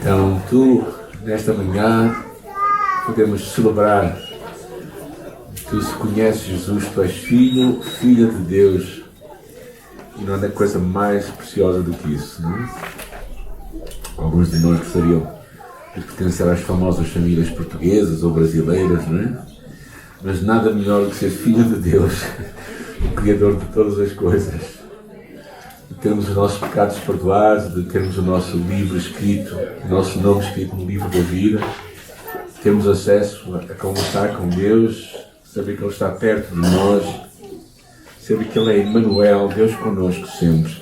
Então, nesta manhã, podemos celebrar. Tu, se conheces Jesus, tu és filho, filha de Deus. E não há coisa mais preciosa do que isso, não é? Alguns de nós gostariam de pertencer às famosas famílias portuguesas ou brasileiras, não é? Mas nada melhor do que ser filho de Deus, o Criador de todas as coisas. De termos os nossos pecados perdoados, de termos o nosso livro escrito, o nosso nome escrito no livro da vida, termos acesso a conversar com Deus, saber que Ele está perto de nós, saber que Ele é Emmanuel, Deus connosco sempre.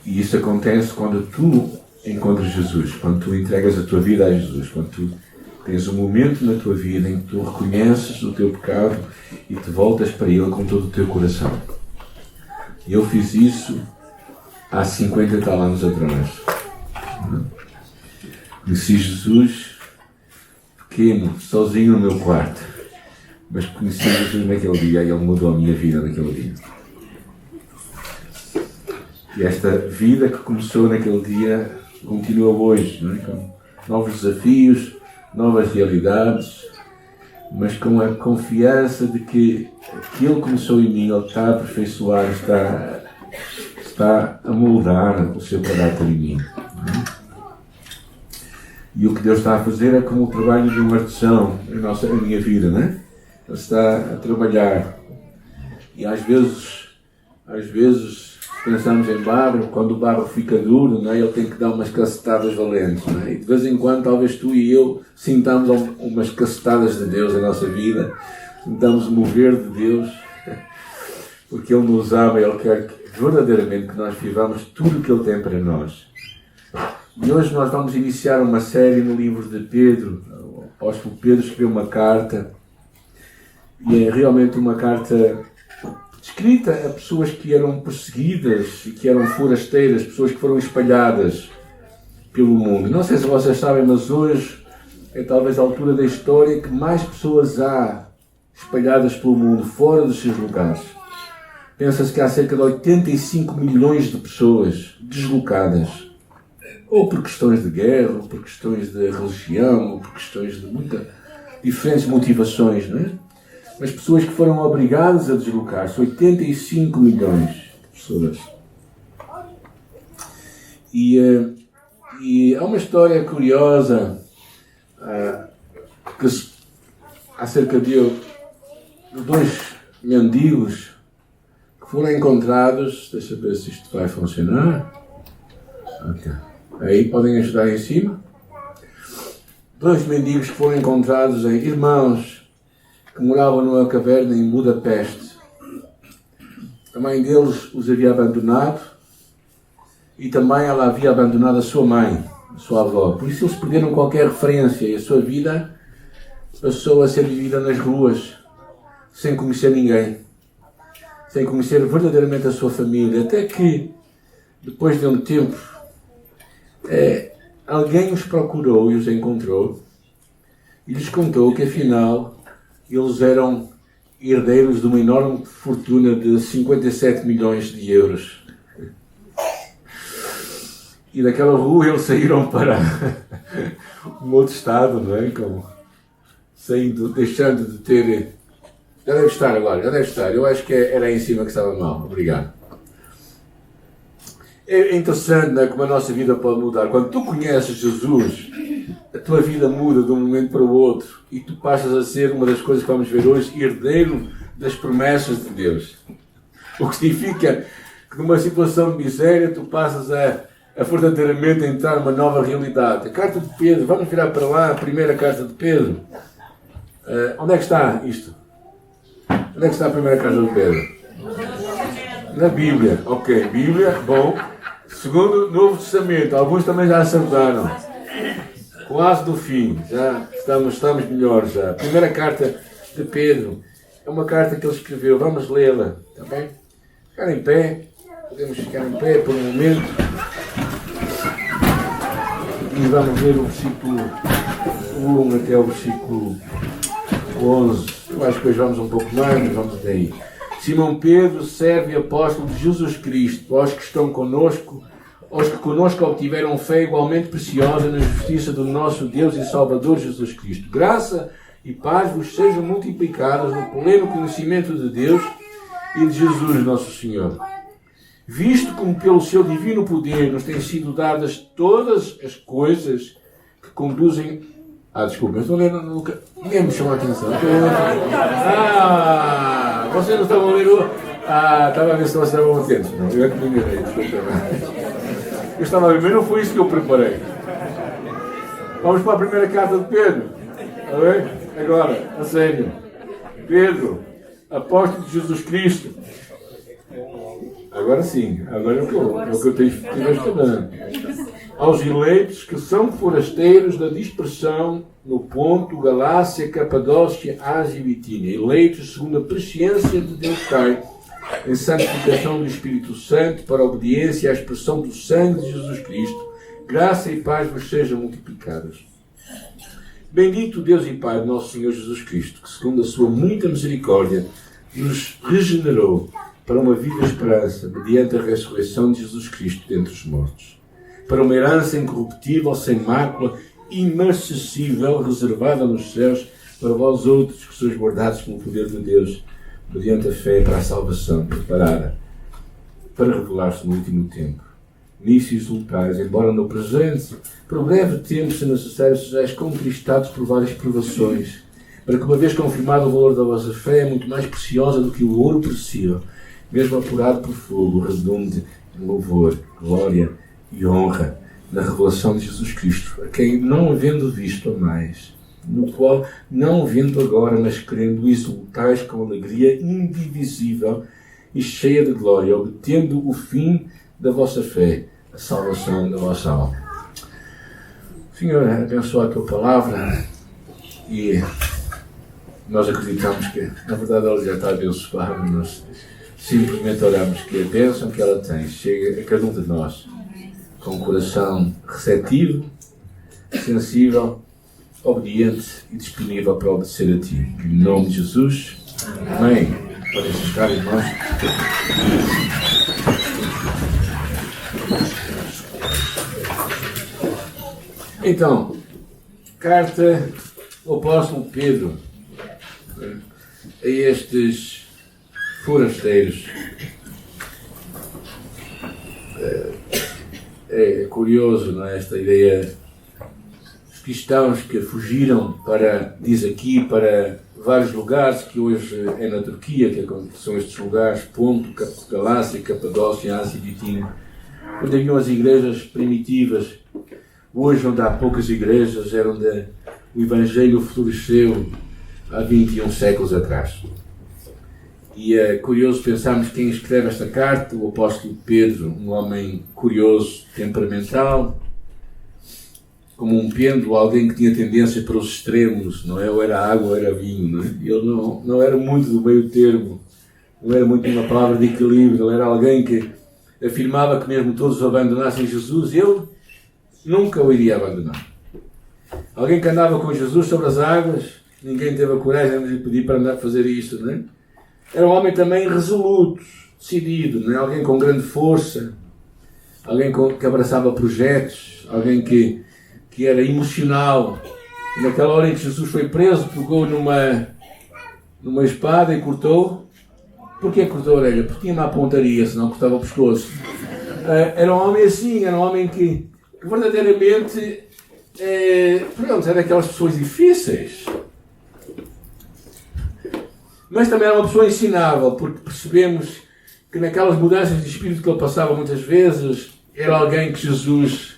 E isso acontece quando tu encontras Jesus, quando tu entregas a tua vida a Jesus, quando tu tens um momento na tua vida em que tu reconheces o teu pecado e te voltas para Ele com todo o teu coração. Eu fiz isso há 50 e tal anos atrás. Conheci Jesus pequeno, sozinho no meu quarto. Mas conheci Jesus naquele dia e Ele mudou a minha vida naquele dia. E esta vida que começou naquele dia continua hoje, não é? Com novos desafios, novas realidades, mas com a confiança de que aquilo que começou em mim, Ele está a aperfeiçoar, está a moldar o seu caráter em mim. E o que Deus está a fazer é como o trabalho de um artesão na minha vida, não é? Ele está a trabalhar. E às vezes pensamos em barro, quando o barro fica duro, não é? Ele tem que dar umas cacetadas valentes, não é? E de vez em quando, talvez tu e eu sintamos umas cacetadas de Deus na nossa vida, sintamos o mover de Deus, porque Ele nos ama, Ele quer verdadeiramente que nós vivamos tudo o que Ele tem para nós. E hoje nós vamos iniciar uma série no livro de Pedro. O apóstolo Pedro escreveu uma carta, e é realmente uma carta escrita a pessoas que eram perseguidas e que eram forasteiras, pessoas que foram espalhadas pelo mundo. Não sei se vocês sabem, mas hoje é talvez a altura da história que mais pessoas há espalhadas pelo mundo, fora dos seus lugares. Pensa-se que há cerca de 85 milhões de pessoas deslocadas, ou por questões de guerra, ou por questões de religião, ou por questões de diferentes motivações, não é? Mas pessoas que foram obrigadas a deslocar-se, 85 milhões de pessoas. E há uma história curiosa acerca de dois mendigos que foram encontrados. Deixa eu ver se isto vai funcionar. Okay. Aí, podem ajudar aí em cima. Dois mendigos que foram encontrados em irmãos que moravam numa caverna em Budapeste. A mãe deles os havia abandonado e também ela havia abandonado a sua mãe, a sua avó. Por isso eles perderam qualquer referência e a sua vida passou a ser vivida nas ruas, sem conhecer ninguém, sem conhecer verdadeiramente a sua família. Até que, depois de um tempo, alguém os procurou e os encontrou e lhes contou que afinal eles eram herdeiros de uma enorme fortuna de 57 milhões de euros. E daquela rua eles saíram para um outro estado, não é? Deixando de ter... Já deve estar agora, já deve estar. Eu acho que era aí em cima que estava mal. Obrigado. É interessante, não é? Como a nossa vida pode mudar. Quando tu conheces Jesus, a tua vida muda de um momento para o outro e tu passas a ser, uma das coisas que vamos ver hoje, herdeiro das promessas de Deus. O que significa que numa situação de miséria tu passas a verdadeiramente entrar numa nova realidade. A carta de Pedro, vamos virar para lá, a primeira carta de Pedro. Onde é que está isto? Onde é que está a primeira carta de Pedro? Na Bíblia. Ok, Bíblia, bom. Segundo, Novo Testamento. Alguns também já acertaram. Quase do fim. Já estamos melhores já. A primeira carta de Pedro é uma carta que ele escreveu. Vamos lê-la. Está bem? Ficar em pé. Podemos ficar em pé por um momento. E vamos ler o versículo 1 até o versículo 11. Eu acho que hoje vamos um pouco mais, mas vamos até aí. Simão Pedro, servo e apóstolo de Jesus Cristo, vós que estão conosco, aos que conosco obtiveram fé igualmente preciosa na justiça do nosso Deus e Salvador Jesus Cristo. Graça e paz vos sejam multiplicadas no pleno conhecimento de Deus e de Jesus nosso Senhor. Visto como pelo seu divino poder nos têm sido dadas todas as coisas que conduzem... desculpa, eu estou lendo... Ninguém me chamou a atenção. Vocês não estavam lendo... estava a ver se vocês estavam atentos. Não, eu é que me enganei, desculpa. Eu estava a ver, mas não foi isso que eu preparei. Vamos para a primeira carta de Pedro. Está bem? Agora, a sério. Pedro, apóstolo de Jesus Cristo. Agora sim, agora é o que eu tenho estudando. Aos eleitos que são forasteiros da dispersão no Ponto, Galácia, Capadócia, Ásia e Bitínia. Eleitos segundo a presciência de Deus Pai, em santificação do Espírito Santo, para a obediência à expressão do sangue de Jesus Cristo. Graça e paz vos sejam multiplicadas. Bendito Deus e Pai de nosso Senhor Jesus Cristo, que segundo a sua muita misericórdia nos regenerou para uma viva esperança, mediante a ressurreição de Jesus Cristo dentre os mortos, para uma herança incorruptível, sem mácula, imarcessível, reservada nos céus, para vós outros que sois guardados pelo poder de Deus, mediante a fé para a salvação, preparada para revelar-se no último tempo. Nisso exultais, embora no presente, por breve tempo, se necessário, sejais contristados por várias provações, para que, uma vez confirmado o valor da vossa fé, muito mais preciosa do que o ouro perecível, mesmo apurado por fogo, redunde em louvor, glória e honra na revelação de Jesus Cristo, a quem, não havendo visto a mais, no qual, não vendo agora, mas querendo, exultais com alegria indivisível e cheia de glória, obtendo o fim da vossa fé, a salvação da vossa alma. Senhor, abençoa a tua palavra e nós acreditamos que, na verdade, ela já está abençoada. Nós simplesmente oramos que a bênção que ela tem chegue a cada um de nós com um coração receptivo, sensível, obediente e disponível para obedecer a Ti. Em nome de Jesus. Amém. Podem ficar, irmãos. Então, carta do apóstolo Pedro a estes forasteiros. É curioso, não é? Esta ideia. Os cristãos que fugiram para, diz aqui, para vários lugares, que hoje é na Turquia, que são estes lugares, Ponto, Galácia, Capadócia, Ásia e Bitínia, onde haviam as igrejas primitivas. Hoje, onde há poucas igrejas, era onde o Evangelho floresceu há 21 séculos atrás. E é curioso pensarmos quem escreve esta carta, o apóstolo Pedro, um homem curioso, temperamental, como um pêndulo, alguém que tinha tendência para os extremos, não é? Ou era água ou era vinho, não é? Ele não era muito do meio termo, não era muito uma palavra de equilíbrio, ele era alguém que afirmava que mesmo todos abandonassem Jesus, ele nunca o iria abandonar. Alguém que andava com Jesus sobre as águas, ninguém teve a coragem de lhe pedir para andar a fazer isto, não é? Era um homem também resoluto, decidido, não é? Alguém com grande força, alguém que abraçava projetos, alguém que era emocional. E naquela hora em que Jesus foi preso, pegou numa espada e cortou. Porquê cortou a orelha? Porque tinha má pontaria, senão cortava o pescoço. Era um homem assim, era um homem que verdadeiramente era daquelas pessoas difíceis. Mas também era uma pessoa ensinável, porque percebemos que naquelas mudanças de espírito que ele passava muitas vezes, era alguém que Jesus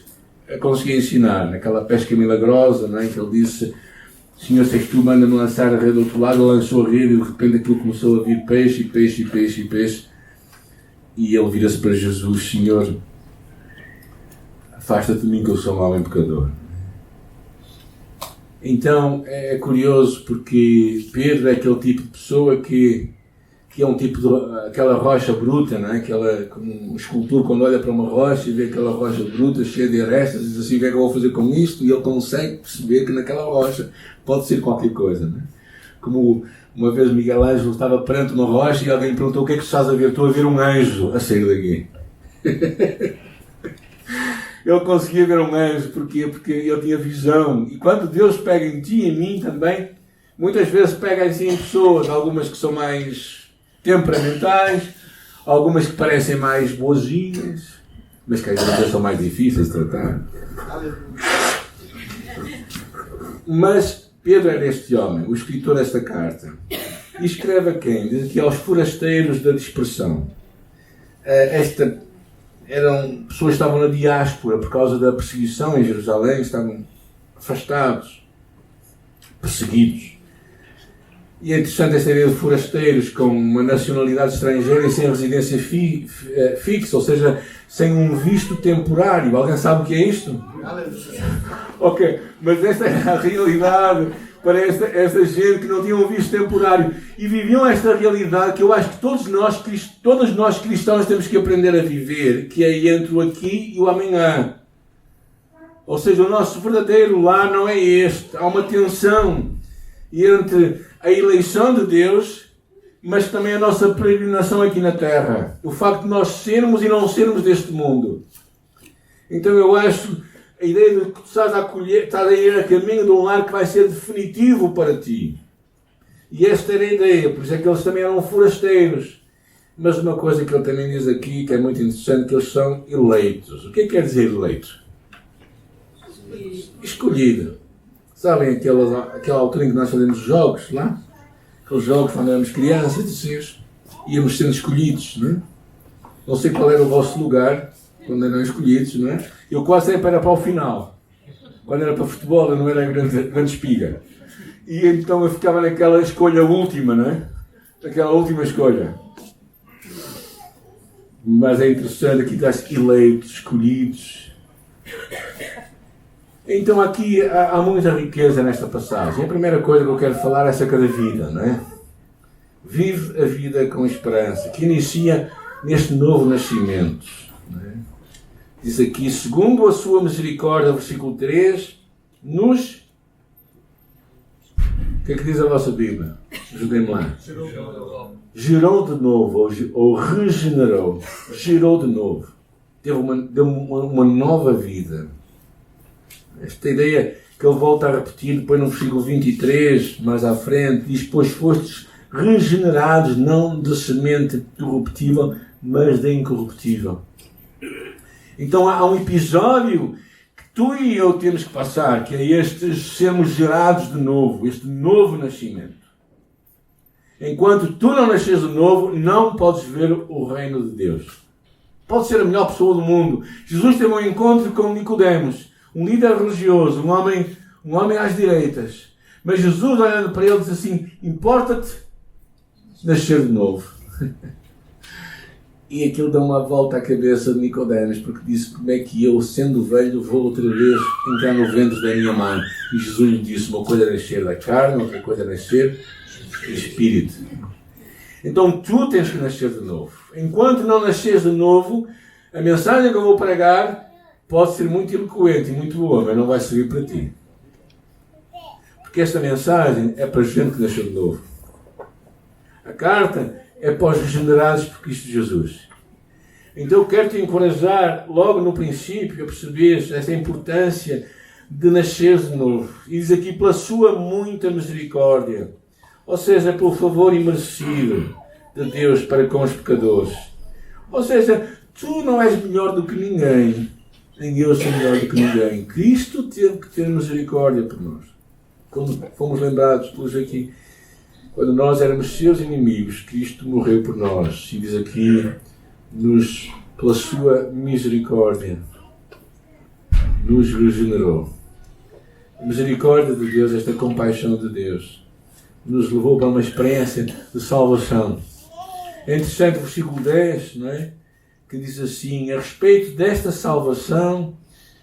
conseguia ensinar. Naquela pesca milagrosa, não é? Que ele disse: Senhor, se és tu, manda-me lançar a rede do outro lado. Ele lançou a rede e de repente aquilo começou a vir peixe, peixe, peixe, peixe. E ele vira-se para Jesus: Senhor, afasta-te de mim que eu sou um homem pecador. Então é curioso porque Pedro é aquele tipo de pessoa que é um tipo de aquela rocha bruta, não é? Como um escultor quando olha para uma rocha e vê aquela rocha bruta cheia de arestas, diz assim: o que é que eu vou fazer com isto? E ele consegue perceber que naquela rocha pode ser qualquer coisa, não é? Como uma vez Miguel Ângelo estava perante uma rocha e alguém perguntou: o que é que estás a ver? Estou a ver um anjo a sair daqui. Ele conseguia ver um anjo. Porquê? Porque ele tinha visão. E quando Deus pega em ti e em mim também, muitas vezes pega assim em pessoas, algumas que são mais temperamentais, algumas que parecem mais boazinhas, mas que às vezes são mais difíceis de tratar. Mas Pedro era este homem, o escritor desta carta. E escreve a quem? Diz aqui aos forasteiros da dispersão. Eram pessoas que estavam na diáspora por causa da perseguição em Jerusalém, estavam afastados, perseguidos. E é interessante esta ideia de forasteiros com uma nacionalidade estrangeira e sem residência fixa, ou seja, sem um visto temporário. Alguém sabe o que é isto? Ok, mas esta é a realidade para esta gente que não tinha um visto temporário. E viviam esta realidade que eu acho que todos nós cristãos temos que aprender a viver, que é entre o aqui e o amanhã. Ou seja, o nosso verdadeiro lar não é este. Há uma tensão entre a eleição de Deus, mas também a nossa peregrinação aqui na Terra. O facto de nós sermos e não sermos deste mundo. Então eu acho a ideia de que tu estás a ir a caminho de um lar que vai ser definitivo para ti. E esta era a ideia, por isso é que eles também eram forasteiros. Mas uma coisa que ele também diz aqui, que é muito interessante, que eles são eleitos. O que é que quer dizer eleito? Escolhido. Sabem aquela altura em que nós fazemos jogos lá? Aqueles jogos quando éramos crianças, íamos sendo escolhidos, não é? Não sei qual era o vosso lugar quando eram escolhidos, não é? Eu quase sempre era para o final. Quando era para futebol eu não era grande espiga. E então eu ficava naquela escolha última, não é? Aquela última escolha. Mas é interessante, aqui está eleitos, escolhidos. Então aqui há muita riqueza nesta passagem. A primeira coisa que eu quero falar é acerca da vida, não é? Vive a vida com esperança, que inicia neste novo nascimento. Não é? Diz aqui, segundo a sua misericórdia, versículo 3, nos... O que é que diz a vossa Bíblia? Ajudem-me lá. Gerou de novo, ou regenerou. Gerou de novo. Deu uma nova vida. Esta ideia que ele volta a repetir depois no versículo 23, mais à frente, diz, pois fostes regenerados, não de semente corruptível, mas de incorruptível. Então há um episódio que tu e eu temos que passar, que é este sermos gerados de novo, este novo nascimento. Enquanto tu não nasces de novo, não podes ver o reino de Deus. Pode ser a melhor pessoa do mundo. Jesus teve um encontro com Nicodemos, um líder religioso, um homem às direitas. Mas Jesus, olhando para ele, diz assim, importa-te nascer de novo. E aquilo dá uma volta à cabeça de Nicodemos, porque disse, como é que eu, sendo velho, vou outra vez entrar no ventre da minha mãe? E Jesus lhe disse, uma coisa é nascer da carne, outra coisa é nascer do Espírito. Então tu tens que nascer de novo. Enquanto não nasceres de novo, a mensagem que eu vou pregar pode ser muito eloquente e muito boa, mas não vai servir para ti. Porque esta mensagem é para gente que nasceu de novo. A carta é para os regenerados por Cristo Jesus. Então eu quero te encorajar, logo no princípio, a perceber esta importância de nascer de novo. E diz aqui, pela sua muita misericórdia. Ou seja, pelo favor imerecido de Deus para com os pecadores. Ou seja, tu não és melhor do que ninguém. Nem eu sou melhor do que ninguém. Cristo teve que ter misericórdia por nós. Como fomos lembrados todos aqui. Quando nós éramos seus inimigos, Cristo morreu por nós. E diz aqui, pela sua misericórdia, nos regenerou. A misericórdia de Deus, esta compaixão de Deus, nos levou para uma experiência de salvação. É interessante o versículo 10, não é? Que diz assim, a respeito desta salvação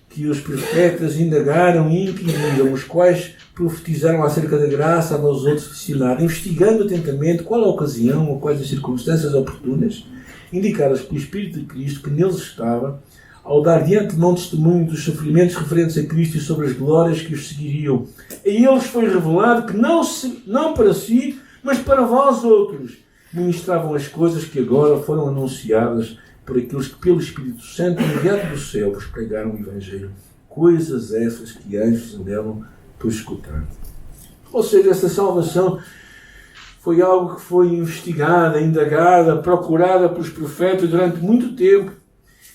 que os profetas indagaram e inquiriram, os quais profetizaram acerca da graça a nós outros destinada, investigando atentamente qual a ocasião ou quais as circunstâncias oportunas, indicadas pelo Espírito de Cristo que neles estava, ao dar de antemão testemunho dos sofrimentos referentes a Cristo e sobre as glórias que os seguiriam. A eles foi revelado que não para si, mas para vós outros, ministravam as coisas que agora foram anunciadas por aqueles que pelo Espírito Santo enviado do céu vos pregaram o Evangelho. Coisas essas que anjos andavam por escutar. Ou seja, essa salvação foi algo que foi investigada, indagada, procurada pelos profetas durante muito tempo.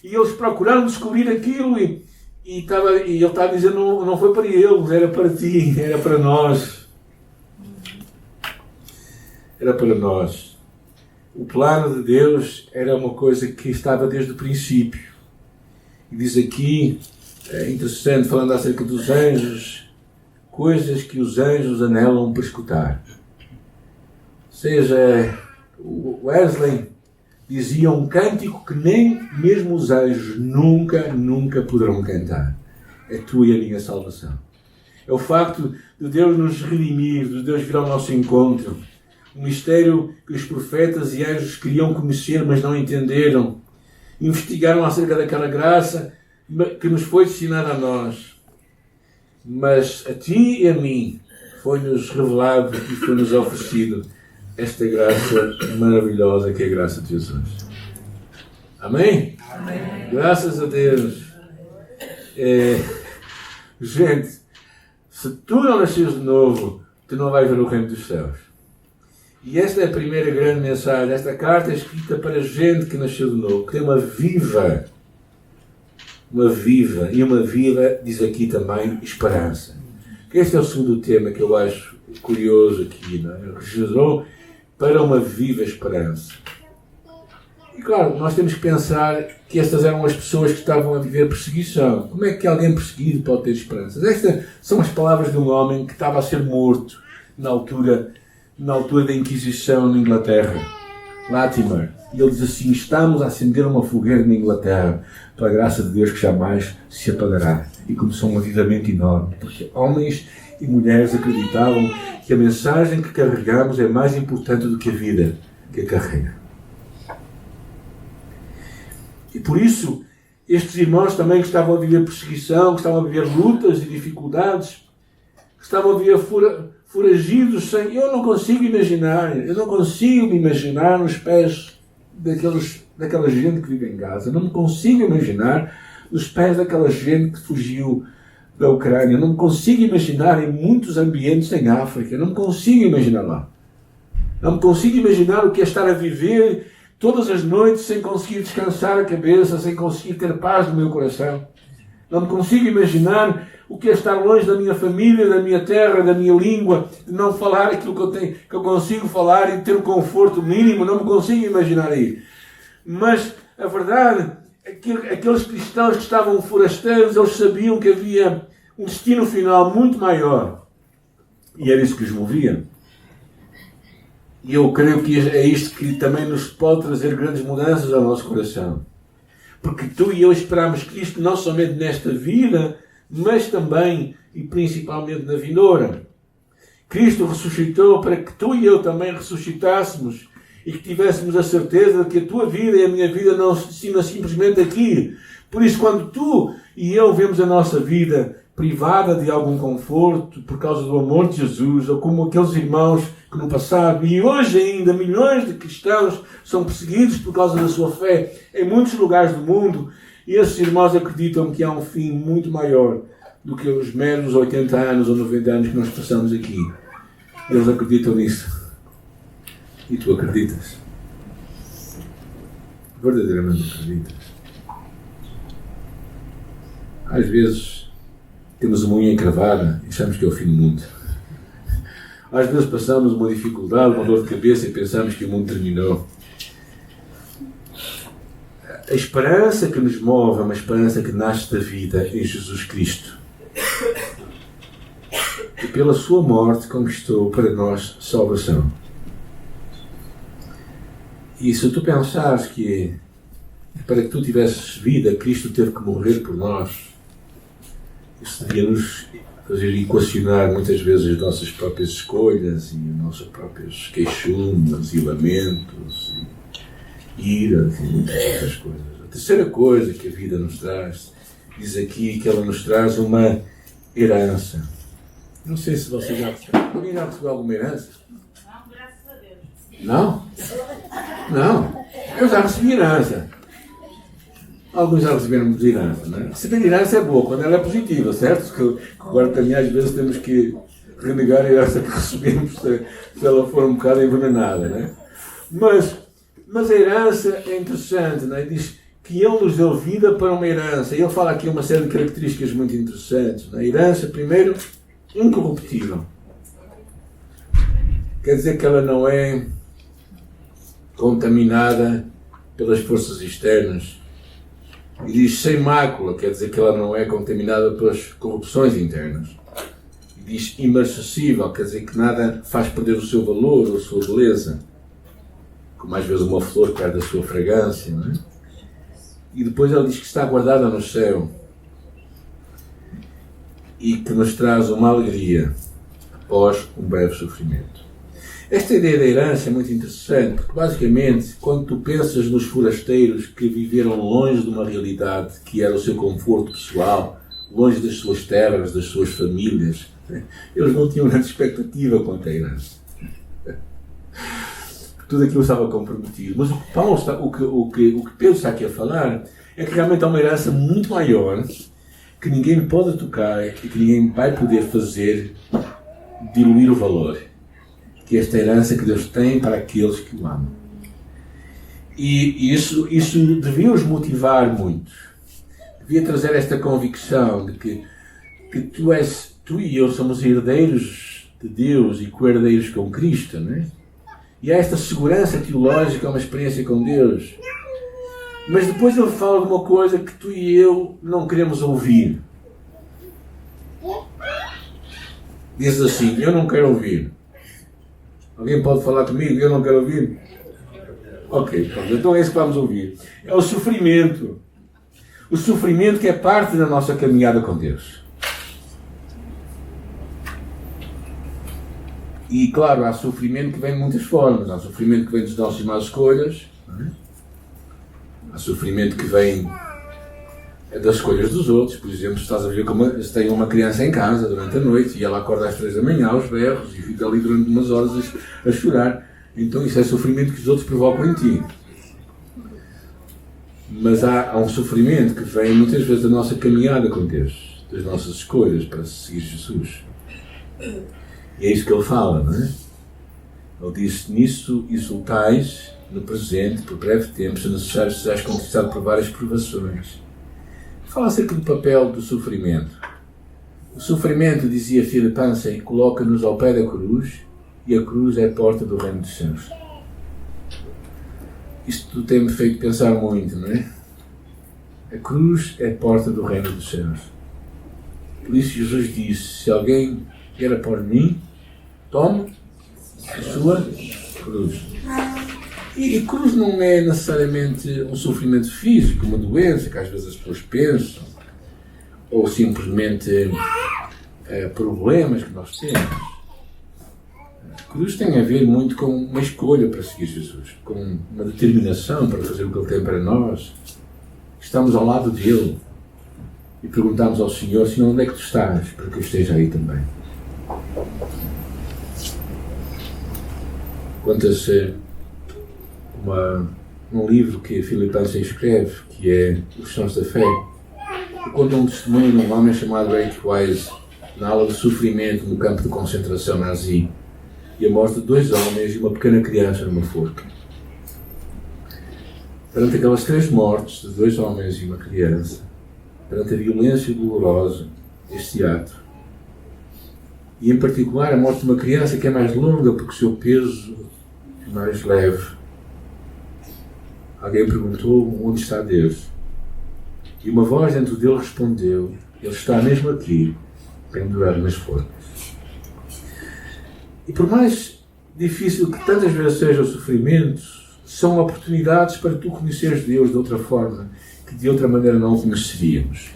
E eles procuraram descobrir aquilo e ele está a dizer, não foi para eles, era para ti, era para nós. Era para nós. O plano de Deus era uma coisa que estava desde o princípio. E diz aqui, é interessante, falando acerca dos anjos, coisas que os anjos anelam para escutar. Ou seja, o Wesley dizia um cântico que nem mesmo os anjos nunca poderão cantar. É a tua e a minha salvação. É o facto de Deus nos redimir, de Deus vir ao nosso encontro. Um mistério que os profetas e anjos queriam conhecer, mas não entenderam. Investigaram acerca daquela graça que nos foi destinada a nós. Mas a ti e a mim foi-nos revelado e foi-nos oferecido esta graça maravilhosa que é a graça de Jesus. Amém? Amém. Graças a Deus. Gente, se tu não nasces de novo, tu não vais ver o reino dos céus. E esta é a primeira grande mensagem. Esta carta é escrita para gente que nasceu de novo, que tem uma viva, e uma viva, diz aqui também, esperança. Este é o segundo tema que eu acho curioso aqui, não é? Regenerou para uma viva esperança. E claro, nós temos que pensar que estas eram as pessoas que estavam a viver perseguição. Como é que alguém perseguido pode ter esperanças? Estas são as palavras de um homem que estava a ser morto na altura da Inquisição na Inglaterra, Latimer. E ele diz assim: estamos a acender uma fogueira na Inglaterra, pela graça de Deus que jamais se apagará. E começou um avivamento enorme, porque homens e mulheres acreditavam que a mensagem que carregamos é mais importante do que a vida que a carrega. E por isso, estes irmãos também que estavam a viver perseguição, que estavam a viver lutas e dificuldades, que estavam a viver foragidos sem... Eu não consigo me imaginar nos pés daquela gente que vive em Gaza. Não me consigo imaginar nos pés daquela gente que fugiu da Ucrânia. Não me consigo imaginar em muitos ambientes em África. Não me consigo imaginar lá. Não me consigo imaginar o que é estar a viver todas as noites sem conseguir descansar a cabeça, sem conseguir ter paz no meu coração. Não me consigo imaginar o que é estar longe da minha família, da minha terra, da minha língua, de não falar aquilo que eu consigo falar e ter o conforto mínimo. Não me consigo imaginar aí. Mas a verdade é que aqueles cristãos que estavam forasteiros, eles sabiam que havia um destino final muito maior. E era isso que os movia. E eu creio que é isto que também nos pode trazer grandes mudanças ao nosso coração. Porque tu e eu esperamos Cristo não somente nesta vida, mas também e principalmente na vindoura. Cristo ressuscitou para que tu e eu também ressuscitássemos e que tivéssemos a certeza de que a tua vida e a minha vida não se destina simplesmente aqui. Por isso, quando tu e eu vemos a nossa vida privada de algum conforto por causa do amor de Jesus, ou como aqueles irmãos que no passado e hoje ainda milhões de cristãos são perseguidos por causa da sua fé em muitos lugares do mundo, e esses irmãos acreditam que há um fim muito maior do que os meros 80 anos ou 90 anos que nós passamos aqui. Eles acreditam nisso. E tu acreditas? Verdadeiramente acreditas? Às vezes temos uma unha encravada e achamos que é o fim do mundo. Às vezes passamos uma dificuldade, uma dor de cabeça e pensamos que o mundo terminou. A esperança que nos move é uma esperança que nasce da vida em Jesus Cristo. E pela sua morte conquistou para nós salvação. E se tu pensares que para que tu tivesses vida, Cristo teve que morrer por nós, isso devia nos fazer equacionar muitas vezes as nossas próprias escolhas e as nossas próprias queixumes e lamentos e iras e muitas outras coisas. A terceira coisa que a vida nos traz, diz aqui que ela nos traz uma herança. Não sei se você já recebeu. Alguém já recebeu alguma herança? Não, graças a Deus. Não? Não. Eu já recebi herança. Alguns já receberam de herança, não é? Receber de herança é boa, quando ela é positiva, certo? Que agora também às vezes temos que renegar a herança que recebemos se ela for um bocado envenenada, não é? Mas a herança é interessante, não é? Diz que Ele nos deu vida para uma herança. Ele fala aqui uma série de características muito interessantes. Não é? A herança, primeiro, incorruptível. Quer dizer que ela não é contaminada pelas forças externas. E diz sem mácula, quer dizer que ela não é contaminada pelas corrupções internas. E diz imarcessível, quer dizer que nada faz perder o seu valor ou a sua beleza. Como às vezes uma flor perde a sua fragrância, não é? E depois ele diz que está guardada no céu e que nos traz uma alegria após um breve sofrimento. Esta ideia da herança é muito interessante, porque basicamente, quando tu pensas nos forasteiros que viveram longe de uma realidade que era o seu conforto pessoal, longe das suas terras, das suas famílias, eles não tinham grande expectativa quanto à herança. Tudo aquilo estava comprometido. Mas o que Pedro está aqui a falar é que realmente há uma herança muito maior que ninguém pode tocar e que ninguém vai poder fazer diluir o valor. Que é esta herança que Deus tem para aqueles que o amam. E isso devia os motivar muito. Devia trazer esta convicção de que tu e eu somos herdeiros de Deus e co-herdeiros com Cristo, não é? E há esta segurança teológica, uma experiência com Deus. Mas depois ele fala de uma coisa que tu e eu não queremos ouvir. Diz assim, eu não quero ouvir. Alguém pode falar comigo? Eu não quero ouvir? Ok, pronto. Então é isso que vamos ouvir. É o sofrimento. O sofrimento que é parte da nossa caminhada com Deus. E claro, há sofrimento que vem de muitas formas. Há sofrimento que vem das nossas más escolhas. Há sofrimento que vem das escolhas dos outros. Por exemplo, estás a ver como se tem uma criança em casa durante a noite e ela acorda às 3 da manhã aos berros e fica ali durante umas horas a chorar. Então isso é sofrimento que os outros provocam em ti. Mas há um sofrimento que vem muitas vezes da nossa caminhada com Deus, das nossas escolhas para seguir Jesus. E é isso que ele fala, não é? Ele diz, nisso exultais no presente, por breve tempo, se necessário, sejais conquistado por várias provações. Fala acerca do papel do sofrimento. O sofrimento, dizia Filipenses, coloca-nos ao pé da cruz, e a cruz é a porta do reino dos céus. Isto tem-me feito pensar muito, não é? A cruz é a porta do reino dos céus. Por isso Jesus disse, se alguém vier após mim, tome a sua cruz. E cruz não é necessariamente um sofrimento físico, uma doença que às vezes as pessoas pensam, ou simplesmente problemas que nós temos. A cruz tem a ver muito com uma escolha para seguir Jesus, com uma determinação para fazer o que Ele tem para nós. Estamos ao lado dele e perguntamos ao Senhor, Senhor, onde é que tu estás, para que eu esteja aí também. Conta-se um livro que Filipenses escreve, que é Os Sons da Fé, que conta um testemunho de um homem chamado Eric Wise, na aula de sofrimento no campo de concentração nazi, e a morte de 2 homens e uma pequena criança numa forca. Perante aquelas 3 mortes de 2 homens e uma criança, perante a violência dolorosa deste ato, e em particular a morte de uma criança que é mais longa porque o seu peso é mais leve, alguém perguntou, onde está Deus? E uma voz dentro dele respondeu, Ele está mesmo aqui, pendurado nas forcas. E por mais difícil que tantas vezes seja o sofrimento, são oportunidades para tu conheceres Deus de outra forma, que de outra maneira não o conheceríamos.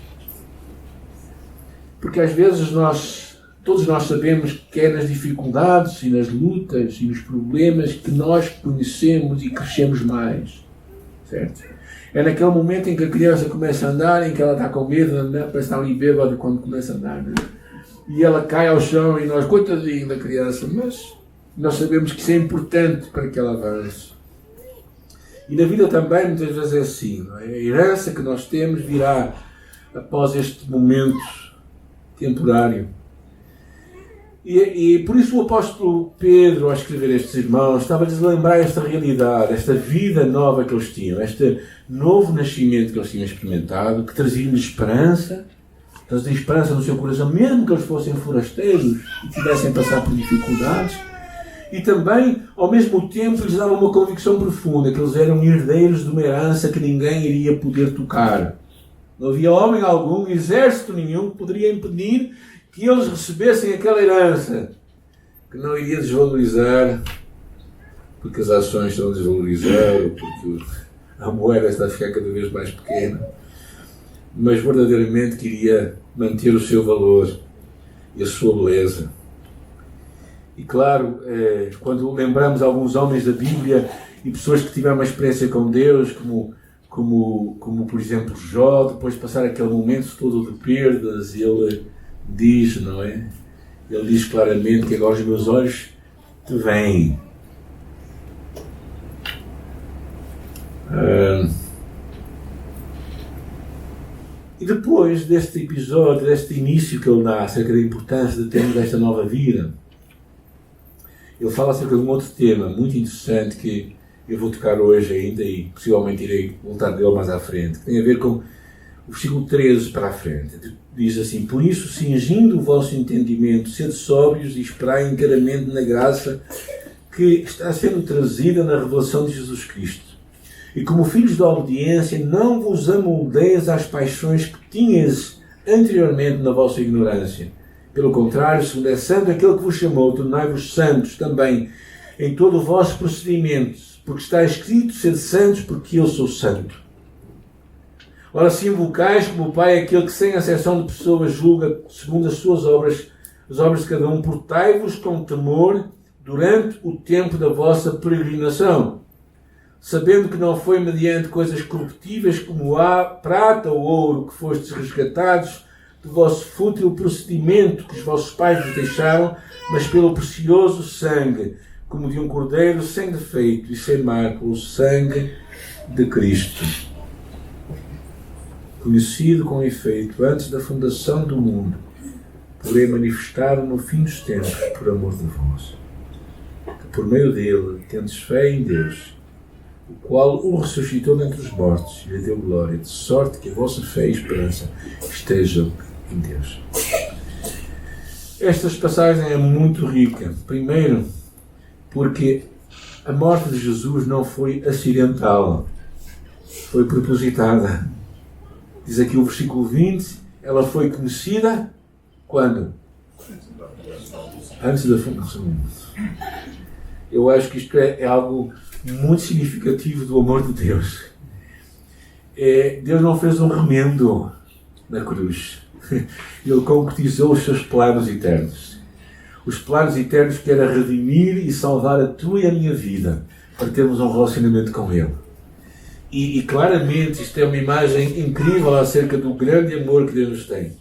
Porque às vezes todos nós sabemos que é nas dificuldades e nas lutas e nos problemas que nós conhecemos e crescemos mais. Certo? É naquele momento em que a criança começa a andar, em que ela está com medo de andar, parece estar ali bêbada quando começa a andar, não é? E ela cai ao chão e nós, coitadinho da criança, mas nós sabemos que isso é importante para que ela avance. E na vida também muitas vezes é assim, não é? A herança que nós temos virá após este momento temporário. E por isso o apóstolo Pedro, ao escrever estes irmãos, estava-lhes a lembrar esta realidade, esta vida nova que eles tinham, este novo nascimento que eles tinham experimentado, que trazia-lhes esperança, trazia esperança no seu coração, mesmo que eles fossem forasteiros e tivessem a passar por dificuldades. E também, ao mesmo tempo, lhes dava uma convicção profunda, que eles eram herdeiros de uma herança que ninguém iria poder tocar. Não havia homem algum, exército nenhum, que poderia impedir que eles recebessem aquela herança, que não iria desvalorizar, porque as ações estão a desvalorizar, ou porque a moeda está a ficar cada vez mais pequena, mas verdadeiramente queria manter o seu valor e a sua beleza. E claro, quando lembramos alguns homens da Bíblia e pessoas que tiveram uma experiência com Deus, como por exemplo Jó, depois de passar aquele momento todo de perdas, ele diz, não é? Ele diz claramente que agora os meus olhos te veem. E depois deste episódio, deste início que ele dá acerca da importância de termos esta nova vida, ele fala acerca de um outro tema muito interessante que eu vou tocar hoje ainda e possivelmente irei voltar dele mais à frente, que tem a ver com o versículo 13 para a frente. Diz assim: por isso, cingindo o vosso entendimento, sede sóbrios e esperai inteiramente na graça que está sendo trazida na revelação de Jesus Cristo. E como filhos da obediência, não vos amoldeis às paixões que tinhas anteriormente na vossa ignorância. Pelo contrário, segundo é santo aquele que vos chamou, tornai-vos santos também em todo o vosso procedimento, porque está escrito: sede santos, porque eu sou santo. Ora, se invocais como o Pai aquele que sem acessão de pessoas julga segundo as suas obras, as obras de cada um, portai-vos com temor durante o tempo da vossa peregrinação, sabendo que não foi mediante coisas corruptíveis como a prata ou ouro que fostes resgatados do vosso fútil procedimento que os vossos pais vos deixaram, mas pelo precioso sangue, como de um cordeiro sem defeito e sem mácula, o sangue de Cristo, conhecido com efeito antes da fundação do mundo, porém manifestado no fim dos tempos por amor de vós, que por meio dele tendes fé em Deus, o qual o ressuscitou dentre os mortos e lhe deu glória, de sorte que a vossa fé e esperança estejam em Deus. Esta passagem é muito rica. Primeiro, porque a morte de Jesus não foi acidental, foi propositada. Diz aqui o versículo 20, ela foi conhecida quando? Antes da fundação do mundo. Eu acho que isto é algo muito significativo do amor de Deus. Deus não fez um remendo na cruz. Ele concretizou os seus planos eternos. Os planos eternos que era redimir e salvar a tua e a minha vida, para termos um relacionamento com Ele. E claramente isto é uma imagem incrível acerca do grande amor que Deus nos tem.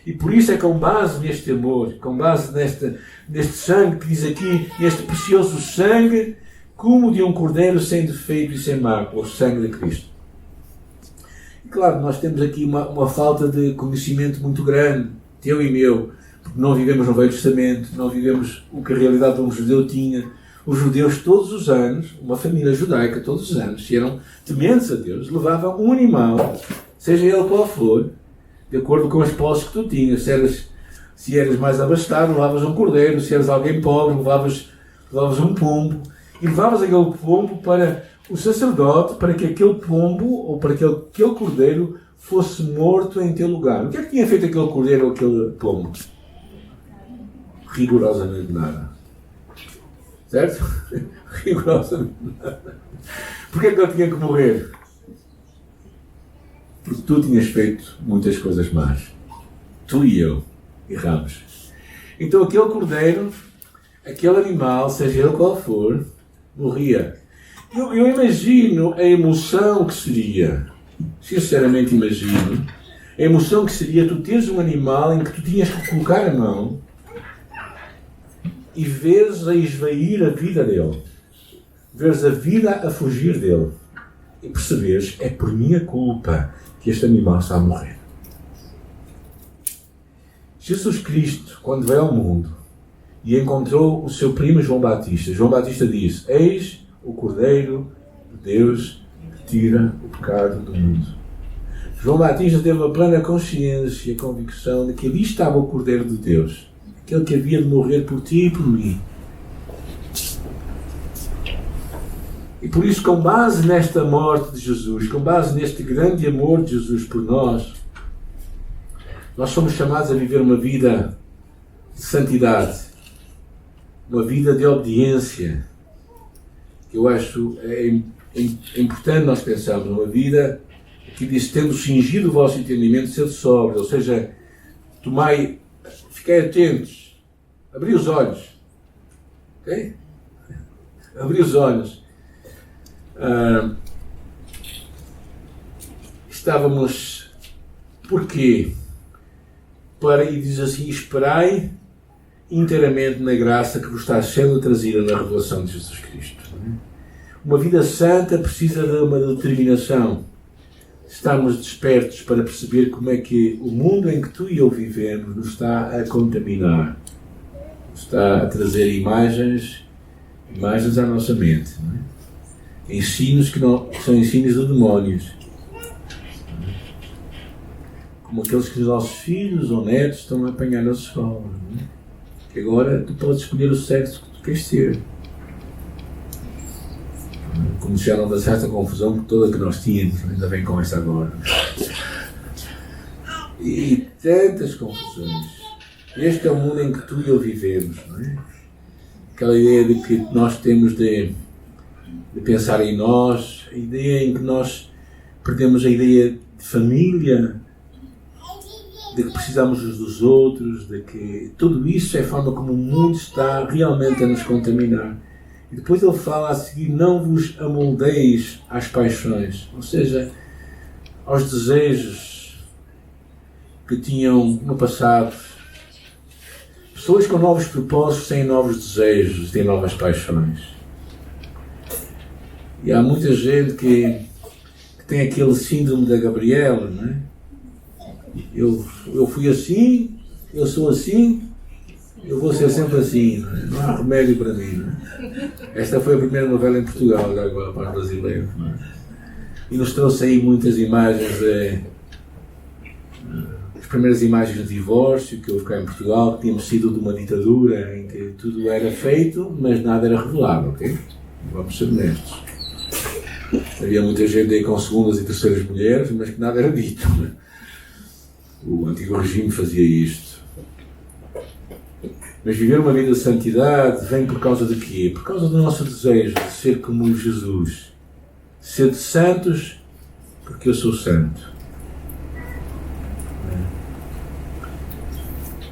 E por isso é com base neste amor, com base neste sangue que diz aqui, neste precioso sangue, como de um cordeiro sem defeito e sem mácula, o sangue de Cristo. E claro, nós temos aqui uma falta de conhecimento muito grande, teu e meu, porque não vivemos no Velho Testamento, não vivemos o que a realidade de um judeu tinha. Os judeus todos os anos, uma família judaica todos os anos, se eram tementes a Deus, levavam um animal, seja ele qual for, de acordo com as posses que tu tinhas. Se eras mais abastado, levavas um cordeiro, se eras alguém pobre, levavas um pombo, e levavas aquele pombo para o sacerdote, para que aquele pombo, ou para que aquele cordeiro, fosse morto em teu lugar. O que é que tinha feito aquele cordeiro ou aquele pombo? Rigorosamente nada. Certo? Rigorosamente nada. Porquê é que ele tinha que morrer? Porque tu tinhas feito muitas coisas más. Tu e eu erramos. Então aquele cordeiro, aquele animal, seja ele qual for, morria. Eu imagino a emoção que seria, sinceramente imagino, a emoção que seria tu teres um animal em que tu tinhas que colocar a mão e veres a esvair a vida dele. Veres a vida a fugir dele. e perceberes, é por minha culpa que este animal está a morrer. Jesus Cristo, quando veio ao mundo e encontrou o seu primo João Batista disse: eis o Cordeiro de Deus que tira o pecado do mundo. João Batista teve a plena consciência e a convicção de que ali estava o Cordeiro de Deus, aquele que havia de morrer por ti e por mim. E por isso, com base nesta morte de Jesus, com base neste grande amor de Jesus por nós somos chamados a viver uma vida de santidade, uma vida de obediência. Eu acho importante nós pensarmos numa vida que diz: tendo cingido o vosso entendimento, sede sóbrios, ou seja, fiquei atentos, abri os olhos, ok? Abri os olhos. Estávamos, porquê? E diz assim: esperai inteiramente na graça que vos está sendo trazida na revelação de Jesus Cristo. Uma vida santa precisa de uma determinação. Estarmos despertos para perceber como é que o mundo em que tu e eu vivemos nos está a contaminar, nos está a trazer imagens à nossa mente, não é? Ensinos que são ensinos de demónios, como aqueles que os nossos filhos ou netos estão a apanhar nas escolas, não é? Que agora tu podes escolher o sexo que tu queres ser. Como já não dá certa confusão toda que nós tínhamos, ainda vem com essa agora. E tantas confusões. Este é o mundo em que tu e eu vivemos, não é? Aquela ideia de que nós temos de pensar em nós, a ideia em que nós perdemos a ideia de família, de que precisamos uns dos outros, de que tudo isso é a forma como o mundo está realmente a nos contaminar. E depois ele fala a seguir: não vos amoldeis às paixões, ou seja, aos desejos que tinham no passado. Pessoas com novos propósitos têm novos desejos, têm novas paixões. E há muita gente que tem aquele síndrome da Gabriela, não é? Eu fui assim, eu sou assim, eu vou ser sempre assim, não é? Não há remédio para mim, não é? Esta foi a primeira novela em Portugal, agora para os brasileiros, não é? E nos trouxe aí muitas imagens, as primeiras imagens de divórcio que houve cá em Portugal, que tínhamos sido de uma ditadura em que tudo era feito, mas nada era revelado, ok? Vamos ser honestos. Havia muita gente aí com segundas e terceiras mulheres, mas que nada era dito, não é? O antigo regime fazia isto. Mas viver uma vida de santidade vem por causa de quê? Por causa do nosso desejo de ser como Jesus. Ser de santos, porque eu sou santo.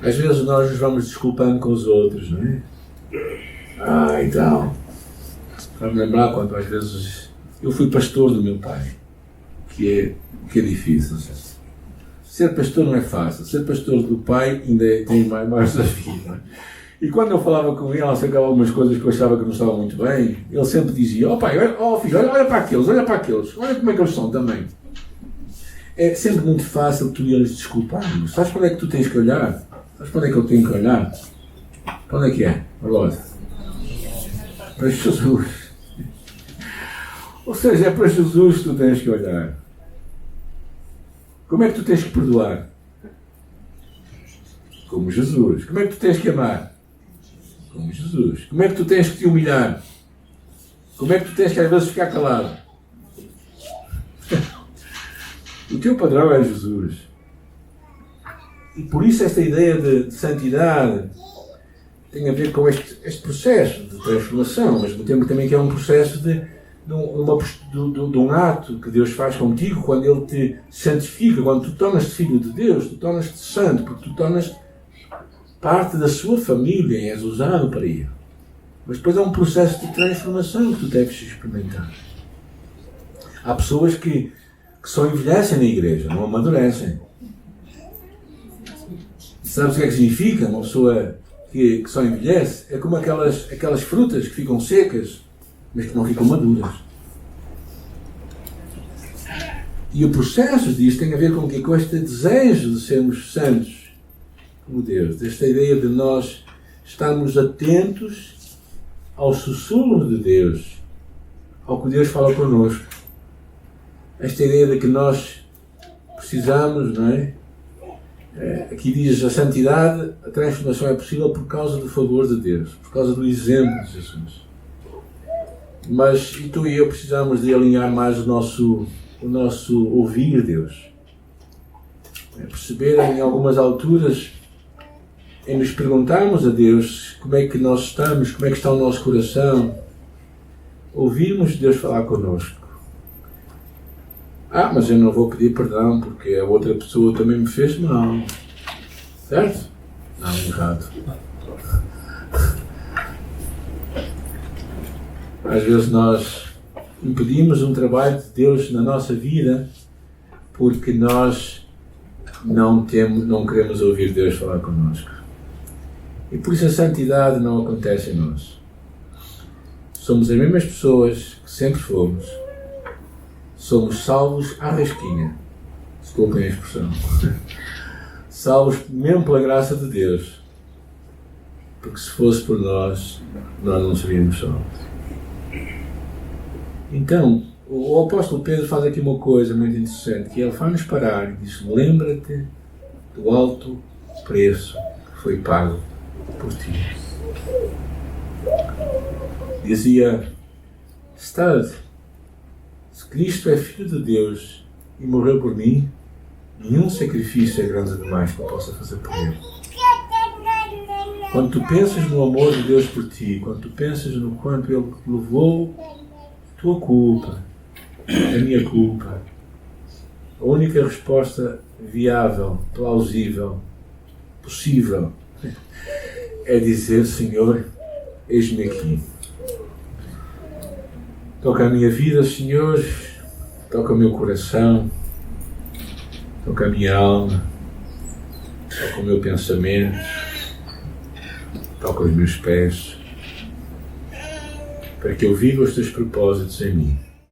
Às vezes nós nos vamos desculpando com os outros, não é? Então. Vai-me lembrar quando às vezes eu fui pastor do meu pai, que é difícil, não sei. Ser pastor não é fácil. Ser pastor do pai ainda tem mais desafio, não é? E quando eu falava com ele acerca de algumas coisas que eu achava que não estavam muito bem, ele sempre dizia: ó pai, filho, olha para aqueles, olha como é que eles são também. É sempre muito fácil tu e eles desculparmos. Sabes para onde é que tu tens que olhar? Sabes para onde é que eu tenho que olhar? Para onde é que é? Agora. Para Jesus. Ou seja, é para Jesus que tu tens que olhar. Como é que tu tens que perdoar? Como Jesus. Como é que tu tens que amar? Como Jesus. Como é que tu tens que te humilhar? Como é que tu tens que às vezes ficar calado? O teu padrão é Jesus. E por isso esta ideia de santidade tem a ver com este processo de transformação, mas ao mesmo tempo também que é um processo de um ato que Deus faz contigo quando Ele te santifica, quando tu tornas-te filho de Deus, tu tornas-te santo, porque tu tornas-te parte da sua família e és usado para Ele. Mas depois há um processo de transformação que tu deves experimentar. Há pessoas que só envelhecem na igreja, não amadurecem. Sabes o que é que significa uma pessoa que só envelhece? É como aquelas frutas que ficam secas, mas que não ficam maduras. E o processo disso tem a ver com o quê? Com este desejo de sermos santos como Deus. Esta ideia de nós estarmos atentos ao sussurro de Deus, ao que Deus fala connosco. Esta ideia de que nós precisamos, não é? Aqui diz a santidade, a transformação é possível por causa do favor de Deus, por causa do exemplo de Jesus. Mas e tu e eu precisamos de alinhar mais o nosso ouvir Deus. Perceber em algumas alturas, em nos perguntarmos a Deus como é que nós estamos, como é que está o nosso coração, ouvirmos Deus falar connosco. Mas eu não vou pedir perdão porque a outra pessoa também me fez mal. Certo? Não, errado. Às vezes nós impedimos um trabalho de Deus na nossa vida porque nós não queremos ouvir Deus falar connosco. E por isso a santidade não acontece em nós. Somos as mesmas pessoas que sempre fomos. Somos salvos à rasquinha. Desculpem a expressão. Salvos mesmo pela graça de Deus. Porque se fosse por nós não seríamos salvos. Então, o apóstolo Pedro faz aqui uma coisa muito interessante, que ele faz-nos parar e diz: lembra-te do alto preço que foi pago por ti. Dizia Stud: se Cristo é Filho de Deus e morreu por mim, nenhum sacrifício é grande demais que eu possa fazer por ele. Quando tu pensas no amor de Deus por ti, quando tu pensas no quanto Ele levou a tua culpa, a minha culpa, a única resposta viável, plausível, possível, é dizer: Senhor, eis-me aqui. Toca a minha vida, Senhor, toca o meu coração, toca a minha alma, toca o meu pensamento, toca os meus pés, para que eu viva os teus propósitos em mim.